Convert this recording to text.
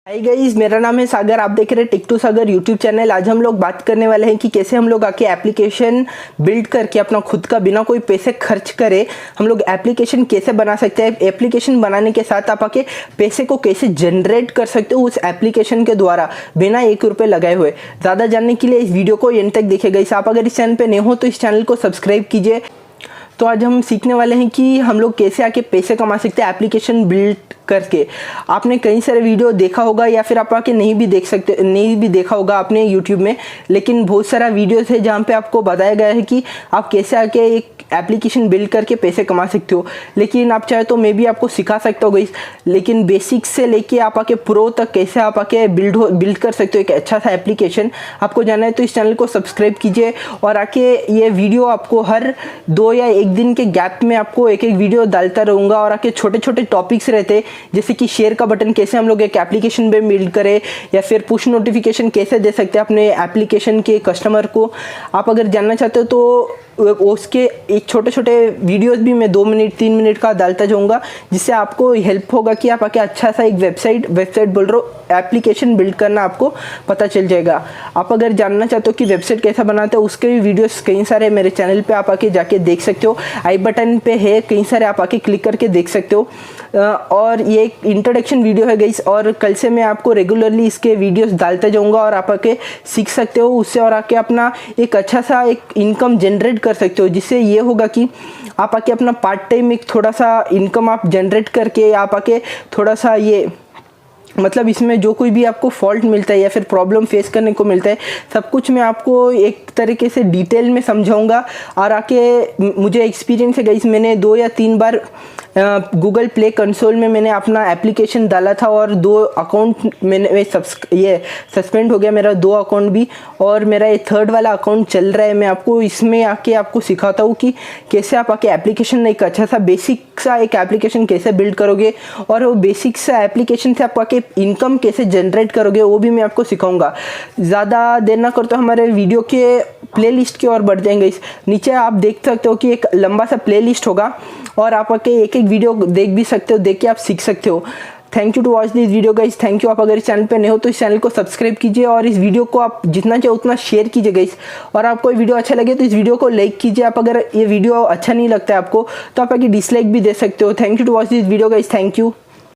Hi guys, मेरा नाम है सागर। आप देख रहे हैं टिक टू सागर यूट्यूब चैनल। आज हम लोग बात करने वाले हैं कि कैसे हम लोग आके एप्लीकेशन बिल्ड करके अपना खुद का बिना कोई पैसे खर्च करे हम लोग एप्लीकेशन कैसे बना सकते हैं। एप्लीकेशन बनाने के साथ आप आके पैसे को कैसे जनरेट कर सकते हो उस एप्लीकेशन के द्वारा बिना 1 रुपये लगाए हुए। ज़्यादा जानने के लिए इस वीडियो को एंड तक देखिएगा। गाइस, आप अगर इस चैनल पर नए हो तो इस चैनल को सब्सक्राइब कीजिए। तो आज हम सीखने वाले हैं कि हम लोग कैसे आके पैसे कमा सकते हैं एप्लीकेशन बिल्ड करके। आपने कई सारे वीडियो देखा होगा या फिर आप आके नहीं भी देखा होगा आपने यूट्यूब में, लेकिन बहुत सारा वीडियोस है जहाँ पे आपको बताया गया है कि आप कैसे आके एक एप्लीकेशन बिल्ड करके पैसे कमा सकते हो। लेकिन आप चाहे तो मैं भी आपको सिखा सकता हूँ गाइस, लेकिन बेसिक्स से लेके आप आके प्रो तक कैसे आप आके बिल्ड कर सकते हो एक अच्छा सा एप्लीकेशन। आपको जानना है तो इस चैनल को सब्सक्राइब कीजिए और आके ये वीडियो आपको हर 2 या 1 दिन के गैप में आपको एक वीडियो डालता रहूँगा। और आके छोटे छोटे टॉपिक्स रहते जैसे कि शेयर का बटन कैसे हम लोग एक एप्लीकेशन में बिल्ड करें, या फिर पुश नोटिफिकेशन कैसे दे सकते हैं अपने एप्लीकेशन के कस्टमर को। आप अगर जानना चाहते हो तो उसके एक छोटे छोटे वीडियोस भी मैं 2 मिनट 3 मिनट का डालता जाऊंगा, जिससे आपको हेल्प होगा कि आप आके अच्छा सा एक वेबसाइट बोल रहा हूँ एप्लीकेशन बिल्ड करना आपको पता चल जाएगा। आप अगर जानना चाहते हो कि वेबसाइट कैसा बनाते हो उसके भी वीडियोस कई सारे मेरे चैनल पे आप आके जाके देख सकते हो। आई बटन पे है कई सारे, आप आके क्लिक करके देख सकते हो। और ये एक इंट्रोडक्शन वीडियो है गाइस, और कल से मैं आपको रेगुलरली इसके वीडियोस डालते जाऊंगा और आप आके सीख सकते हो उससे, और आके अपना एक अच्छा सा एक इनकम जनरेट कर सकते हो। जिससे ये होगा कि आप आके अपना पार्ट टाइम एक थोड़ा सा इनकम आप जनरेट करके आप आके थोड़ा सा ये मतलब इसमें जो कोई भी आपको फॉल्ट मिलता है या फिर प्रॉब्लम फेस करने को मिलता है, सब कुछ मैं आपको एक तरीके से डिटेल में समझाऊंगा। और आके मुझे एक्सपीरियंस है गाइस, मैंने 2 या 3 बार गूगल प्ले कंसोल में मैंने अपना एप्लीकेशन डाला था और 2 अकाउंट मैंने ये सस्पेंड हो गया मेरा 2 अकाउंट भी, और मेरा ये 3rd वाला अकाउंट चल रहा है। मैं आपको इसमें आके आपको सिखाता हूँ कि कैसे आप आके एप्लीकेशन एक अच्छा सा बेसिक सा एक एप्लीकेशन कैसे बिल्ड करोगे, और वो बेसिक सा एप्लीकेशन से आप आके इनकम कैसे जनरेट करोगे वो भी मैं आपको सिखाऊंगा। ज़्यादा देर ना करते हमारे वीडियो के प्लेलिस्ट की ओर बढ़ जाएंगे। इस नीचे आप देख सकते हो कि एक लंबा सा प्लेलिस्ट होगा और आप आके एक वीडियो देख भी सकते हो, देख के आप सीख सकते हो। Thank you to watch this video guys, thank you. आप अगर इस चैनल पे नए हो तो इस चैनल को सब्सक्राइब कीजिए और इस वीडियो को आप जितना चाहे उतना शेयर कीजिए गाइस। और आपको ये वीडियो अच्छा लगे तो इस वीडियो को लाइक कीजिए। आप अगर ये वीडियो अच्छा नहीं लगता है आपको तो आप आगे डिसलाइक भी दे सकते हो। Thank you to watch this video guys, thank you.